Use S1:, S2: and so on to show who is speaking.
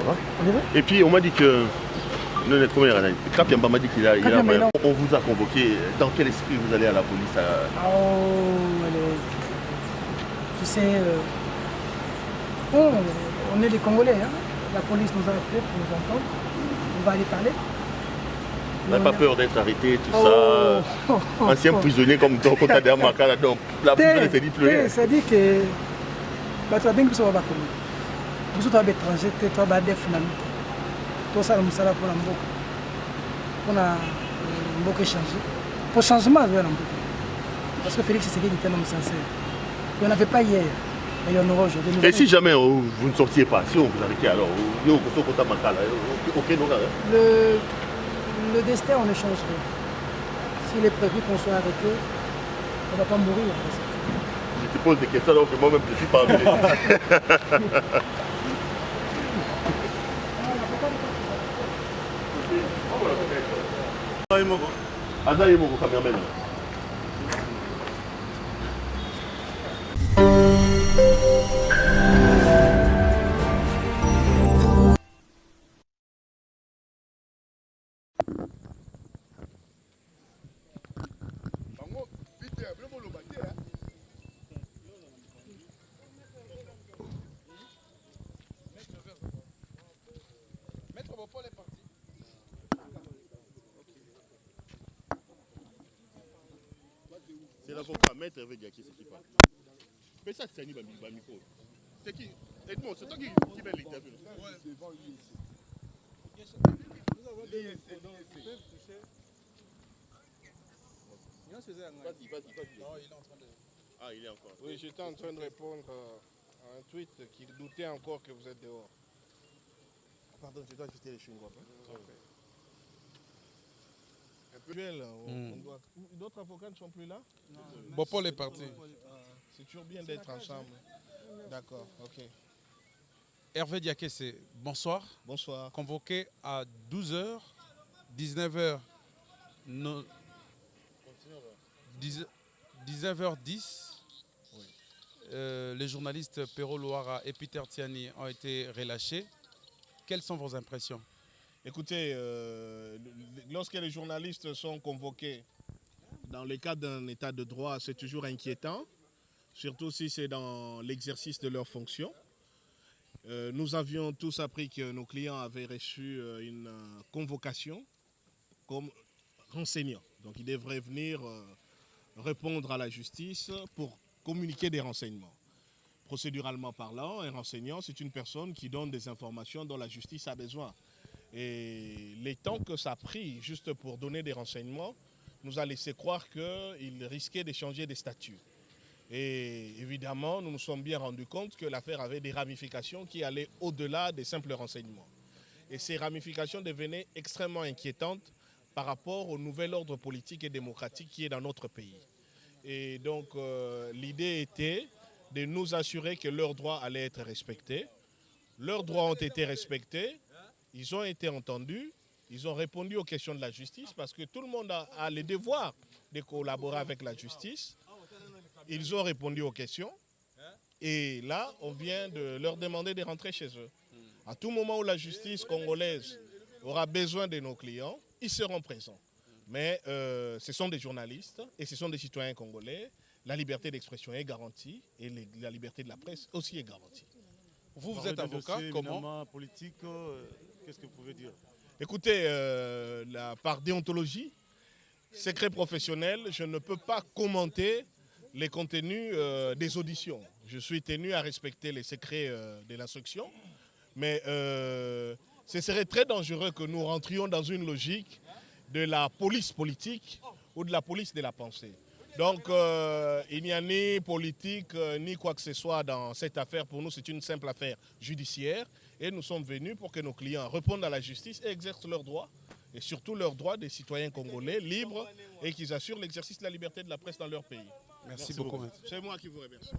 S1: va. Et puis on m'a dit que Cap Yamba m'a dit qu'il a, on vous a convoqué. Dans quel esprit vous allez à la police
S2: Tu sais, on est des Congolais. Hein. La police nous a appelés pour nous entendre. On va aller parler.
S1: On n'a pas peur d'être arrêté, tout ça. Ancien prisonnier comme toi, quand tu as des amakala, donc la police ne te dit plus rien.
S2: C'est-à-dire que tu as bien que ça va comme vous êtes étranger, tu as des finalement. Tout ça, c'est pour la Mboka. Pour la Mboka changer. Pour changement, il y a parce que Félix Tshisekedi était un homme sincère. Il n'y en avait pas hier, mais il y en aura aujourd'hui.
S1: Et si jamais vous ne sortiez pas, si on vous arrêtait alors,
S2: le destin, on ne change rien. S'il est prévu qu'on soit arrêté, on ne va pas mourir.
S1: Je te pose des questions alors que moi-même je ne suis pas arrêté. C'est l'avocat, maître Hervé Diaké, c'est qui parle. Mais ça, c'est un micro. C'est qui? Edmond, c'est toi qui mets l'interview. Ouais, c'est devant lui ici. Nous avons des essais, donc ils peuvent toucher. Vas-y. Non, il est en train de... Ah, il est encore.
S3: Oui, j'étais en train de répondre à un tweet qui doutait encore que vous êtes dehors.
S1: Pardon, je dois ajuster les chewing-gums.
S3: D'autres avocats ne sont plus là?
S4: Bon, Paul est parti.
S3: C'est toujours bien d'être ensemble. D'accord, ok.
S4: Hervé Diaké, bonsoir.
S3: Bonsoir.
S4: Convoqué à 12h, 19h, 19h10, oui. Les journalistes Pero Loara et Peter Tiani ont été relâchés. Quelles sont vos impressions?
S3: Écoutez, lorsque les journalistes sont convoqués dans le cadre d'un état de droit, c'est toujours inquiétant, surtout si c'est dans l'exercice de leurs fonctions. Nous avions tous appris que nos clients avaient reçu une convocation comme renseignants. Donc ils devraient venir répondre à la justice pour communiquer des renseignements. Procéduralement parlant, un renseignant, c'est une personne qui donne des informations dont la justice a besoin. Et les temps que ça a pris juste pour donner des renseignements nous a laissé croire qu'il risquait de changer de statut. Et évidemment, nous nous sommes bien rendus compte que l'affaire avait des ramifications qui allaient au-delà des simples renseignements. Et ces ramifications devenaient extrêmement inquiétantes par rapport au nouvel ordre politique et démocratique qui est dans notre pays. Et donc, l'idée était de nous assurer que leurs droits allaient être respectés. Leurs droits ont été respectés. Ils ont été entendus, ils ont répondu aux questions de la justice parce que tout le monde a le devoir de collaborer avec la justice. Ils ont répondu aux questions et là, on vient de leur demander de rentrer chez eux. À tout moment où la justice congolaise aura besoin de nos clients, ils seront présents. Mais ce sont des journalistes et ce sont des citoyens congolais. La liberté d'expression est garantie et la liberté de la presse aussi est garantie.
S4: Vous êtes avocat, comment
S1: politique, qu'est-ce que vous pouvez dire?
S3: Écoutez, par déontologie, secret professionnel, je ne peux pas commenter les contenus des auditions. Je suis tenu à respecter les secrets de l'instruction, mais ce serait très dangereux que nous rentrions dans une logique de la police politique ou de la police de la pensée. Donc, il n'y a ni politique, ni quoi que ce soit dans cette affaire. Pour nous, c'est une simple affaire judiciaire. Et nous sommes venus pour que nos clients répondent à la justice et exercent leurs droits. Et surtout leurs droits des citoyens congolais libres et qu'ils assurent l'exercice de la liberté de la presse dans leur pays.
S4: Merci beaucoup.
S3: C'est moi qui vous remercie.